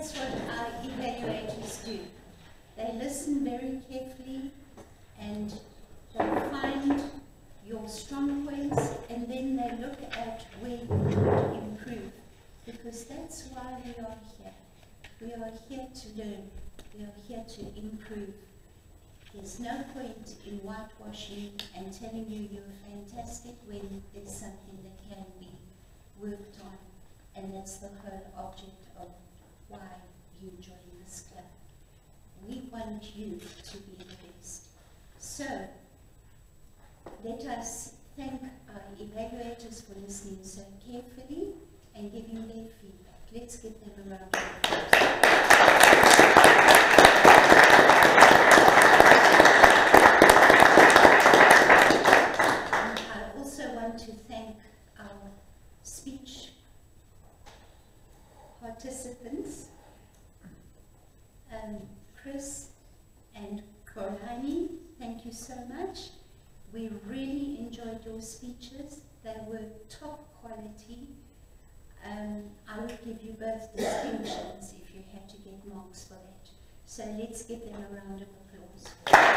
that's what our evaluators do. They listen very carefully and they find your strong points, and then they look at where you could improve, because that's why we are here. We are here to learn. We are here to improve. There's no point in whitewashing and telling you you're fantastic when there's something that can be worked on, and that's the whole object of why you join this club. We want you to be the best. So, let us thank our evaluators for listening so carefully and giving their feedback. Let's give them a round of applause. I also want to thank our speech participants, Chris and Korani, thank you so much. We really enjoyed your speeches. They were top quality. I would give you both distinctions if you had to get marks for that. So let's give them a round of applause.